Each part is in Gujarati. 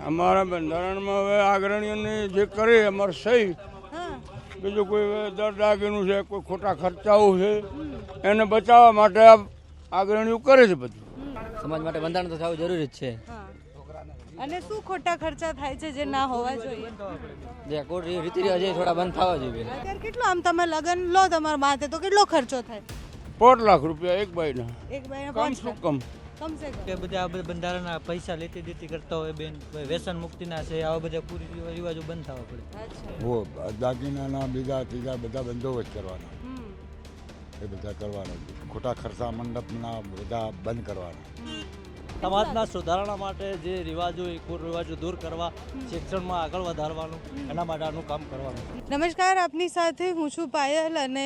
અમારા બંધારણમાં હવે અગ્રણીઓની જે કરે અમારે સહી, બીજું કોઈ દર દાગીનું છે, કોઈ ખોટા ખર્ચાઓ છે, એને બચાવવા માટે અગ્રણીઓ કરે છે બધું. સમાજ માટે બંધારણ તો થવું જરૂરી જ છે. અને શું ખોટા ખર્ચા થાય છે જે ના હોવા જોઈએ? જે કોર્ટ રીતિ રિવાજ છે થોડા બંધ થવા જોઈએ. અત્યારે કેટલો આમ તમે લગન લો તમારા માથે તો કેટલો ખર્ચો થાય? 5 લાખ રૂપિયા એક બાઈના. એક બાઈને કમ શું કમ. કમસે કમ કે બધા આ બધા બંધારણના પૈસા લેતી દેતી કરતા હોય બેન, વ્યસન મુક્તિના છે, આવા બધા પૂરી રિવાજો બંધ થવા પડે. અચ્છા. દાગીનાના બીજા ત્રીજા બધા બંદોબસ્ત કરવાના, એ બધા કરવાના. ખોટા ખર્ચા મંડપના બધા બંધ કરવાના. સમાજના સુધારણા માટે જે રિવાજો એ કુરિવાજો દૂર કરવા, શિક્ષણમાં આગળ વધારવાનું, એના માટે આનું કામ કરવાનું. નમસ્કાર, આપની સાથે હું છું પાયલ અને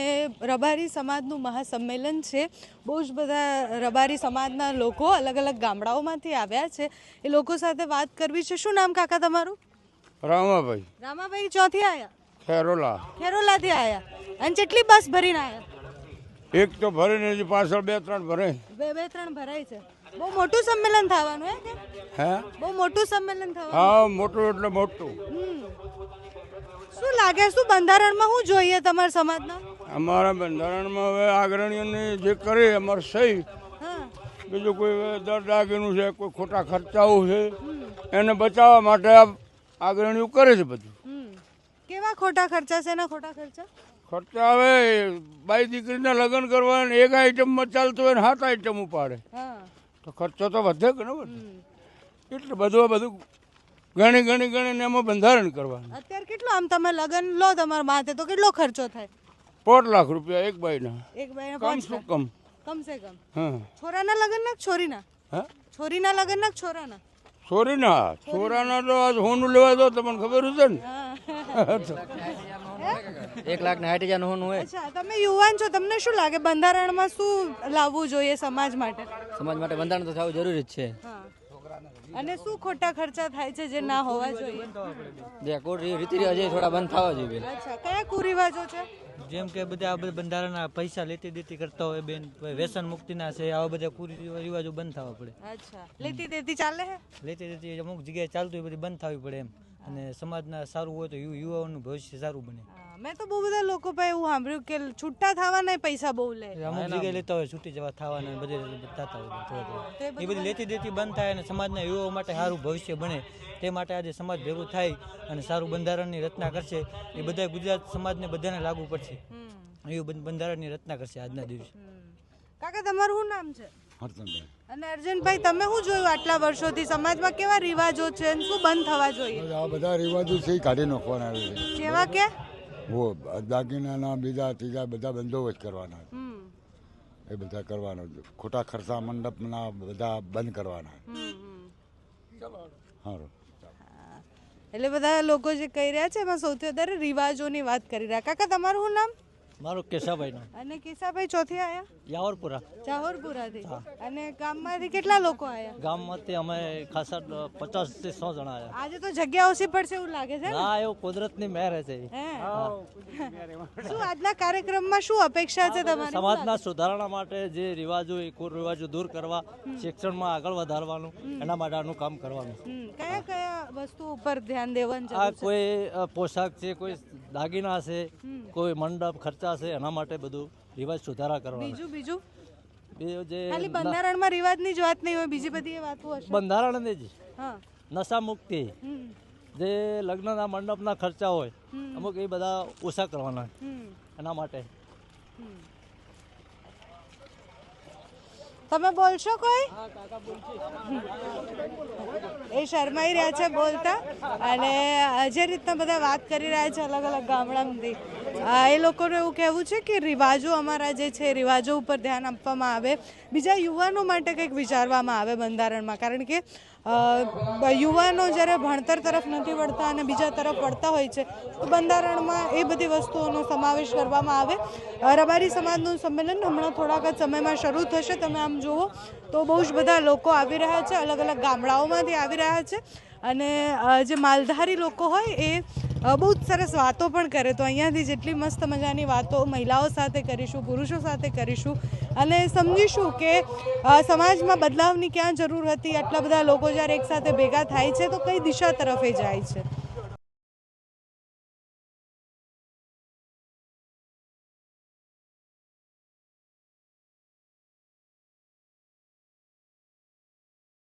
રબારી સમાજનું મહાસંમેલન છે. બહુ જ બધા રબારી સમાજના લોકો અલગ અલગ ગામડાઓમાંથી આવ્યા છે. એ લોકો સાથે વાત કરવી છે. શું નામ કાકા તમારું? રામાભાઈ. રામાભાઈ ચોથી આવ્યા? ખેરોલા. ખેરોલાથી આવ્યા. અને કેટલી બસ ભરીને આવ્યા? એક તો ભરે ને પાછળ 2-3 ભરે. 2-3 ભરાય છે. બહુ મોટું સંમેલન થવાનું હે? બહુ મોટું સંમેલન થવાનું. હા, મોટું એટલે મોટું. શું લાગે, શું બંધારણમાં શું જોઈએ તમારા સમાજના? અમારા બંધારણમાં હવે અગ્રણીઓની જે કરે અમારે સહી, બીજું કોઈ દર દાગીનું છે, કોઈ ખોટા ખર્ચાઓ છે, એને બચાવવા માટે અગ્રણીઓ કરે છે બધું. કેવા ખોટા ખર્ચા છે? એના ખોટા ખર્ચા ખર્ચા હવે બાઈ દીકરીના લગ્ન કરવા એક આઈટમમાં ચાલતું હોય ને 7 આઈટમ ઉપાડે તો ખર્ચો તો વધે કે ને વધે. એટલે બધું ગણી એમાં બંધારણ કરવાનું. અત્યારે કેટલો આમ તમે લગન લો તમારા માથે તો કેટલો ખર્ચો થાય? 5 લાખ રૂપિયા એક બાઈના. એક બાઈને કમ શું કમ. કમસે કમ. હા. છોરાના લગન ના છોરીના? હા, છોરીના લગન ના છોરાના? છોરાના તો આજ હોનું લેવા દો, તમને ખબર છે ને. 1,60,000 નું હોય. અચ્છા, તમે યુવાન છો, તમને શું લાગે બંધારણમાં શું લાવવું જોઈએ સમાજ માટે? સમાજ માટે બંધારણ તો થવું જરૂરી જ છે. અને શું ખોટા ખર્ચા થાય છે જે ના હોવા જોઈએ? જે કોર્ટ રીતિ રિવાજ છે થોડા બંધ થવા જોઈએ. અચ્છા, કયા કુરિવાજો છે? જેમ કે બધા આ બધા બંધારણના પૈસા લેતી દેતી કરતા હોય બેન, વ્યસન મુક્તિના છે, આવા બધા પૂરી રિવાજો બંધ થવા પડે. અચ્છા, લેતી દેતી ચાલે હે? લેતી દેતી અમુક જગ્યાએ ચાલતું હોય બધી બંધ થવી પડે એમ. અને સમાજના સારું હોય તો યુવાઓનું ભવિષ્ય સારું બને. મેં તો બહુ બધા લોકો પાસે એવું સાંભળ્યું કે છૂટા થવાના પૈસા બહુ લે. અમુક જગ્યાએ લેતા હોય છૂટી જવા થવાના બધે થતા હોય થોડા. એ બધી લેતી દેતી બંધ થાય અને સમાજના યુવાઓ માટે સારું ભવિષ્ય બને તે માટે આજે સમાજ ભેગું થાય અને સારું બંધારણની રચના કરશે. એ બધા ગુજરાત સમાજને બધાને લાગુ પડશે એવું બંધારણની રચના કરશે આજના દિવસે. કાકા, તમારું શું નામ છે? હરચંદભાઈ. અને અર્જુનભાઈ, તમે શું જોયું આટલા વર્ષોથી સમાજમાં કેવા રિવાજો છે અને શું બંધ થવા જોઈએ? આ બધા રિવાજો છે એ કાઢી નાખવાના આવે છે. કેવા કે? દાગીનાના બીજા ત્રીજા બધા બંદોબસ્ત કરવાના, એ બધા કરવાના. ખોટા ખર્ચા મંડપના બધા બંધ કરવાના. સારું. એટલે બધા લોકો જે કહી રહ્યા છે એમાં સૌથી વધારે રિવાજોની વાત કરી રહ્યા. કાકા, તમારું શું નામ? મારું કેશાભાઈ નું. અને કેશાભાઈ ચોથી આયા? યાવરપુરા. ચાહોરપુરાથી. અને ગામમાંથી કેટલા લોકો આયા? ગામમાંથી અમે ખાસા 50 થી 100 જણા આવ્યા. આજે તો જગ્યા ઓછી પડશે એવું લાગે છે ને? હા, એવું કુદરતની મહેર છે. શું આજના કાર્યક્રમમાં શું અપેક્ષા છે તમારી? સમાજના સુધારણા માટે જે રિવાજો એ કુરિવાજો દૂર કરવા, શિક્ષણમાં આગળ વધારવાનું, એના માટે આનું કામ કરવાનું. કયા કયા વસ્તુ ઉપર ધ્યાન દેવાનું છે? આ કોઈ પોશાક છે, કોઈ દાગીના છે, કોઈ મંડપ ખર્ચા છે, એના માટે બધું રિવાજ સુધારા કરવાના. બીજું જે ખાલી બંધારણમાં રિવાજની જ વાત નહીં હોય, બીજી બધી એ વાતો હશે. બંધારણની જ હા. નશા મુક્તિ, જે લગ્નના મંડપના ખર્ચા હોય અમુક એ બધા ઓછા કરવાના એના માટે. તમે બોલશો કોઈ? એ શરમાઈ રહ્યા છે બોલતા. અને જે રીતના બધા વાત કરી રહ્યા છે અલગ અલગ ગામડામાંથી, એ લોકોનું એવું કહેવું છે કે રિવાજો અમારા જે છે રિવાજો ઉપર ધ્યાન આપવામાં આવે, બીજા યુવાનો માટે કંઈક વિચારવામાં આવે બંધારણમાં. કારણ કે યુવાનો જ્યારે ભણતર તરફ નથી વળતા અને બીજા તરફ વળતા હોય છે તો બંધારણમાં એ બધી વસ્તુઓનો સમાવેશ કરવામાં આવે. રબારી સમાજનું સંમેલન હમણાં થોડાક જ સમયમાં શરૂ થશે. તમે આમ જુઓ તો બહુ જ બધા લોકો આવી રહ્યા છે, અલગ અલગ ગામડાઓમાંથી આવી રહ્યા છે. અને જે માલધારી લોકો હોય એ બહુ જ સરસ વાતો પણ કરે. તો અહીંયાથી જેટલી મસ્ત મજાની વાતો મહિલાઓ સાથે કરીશું, પુરુષો સાથે કરીશું, અને સમજીશું કે સમાજમાં બદલાવની ક્યાં જરૂર હતી. આટલા બધા લોકો જ્યારે એકસાથે ભેગા થાય છે તો કઈ દિશા તરફ એ જાય છે.